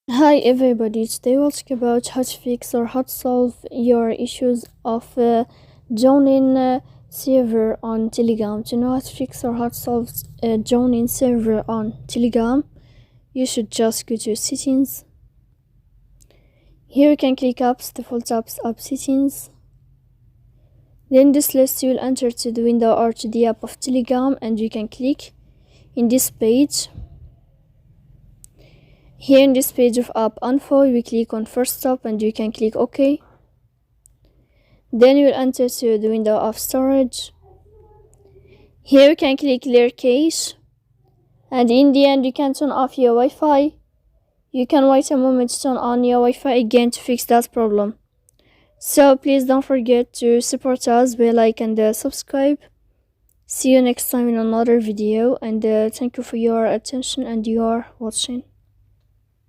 Hi everybody, today we'll talk about how to fix or how to solve your issues of joining server on Telegram. To know how to fix or how to solve joining server on Telegram, you should just go to settings. Here you can click apps, default apps, app settings. Then this list you will enter to the window or to the app of Telegram, and you can click in this page. Here in this page of app info, we click on first stop and you can click OK. Then you will enter to the window of storage. Here you can click clear cache, and in the end you can turn off your Wi-Fi. You can wait a moment to turn on your Wi-Fi again to fix that problem. So please don't forget to support us by like and subscribe. See you next time in another video, and thank you for your attention and your watching.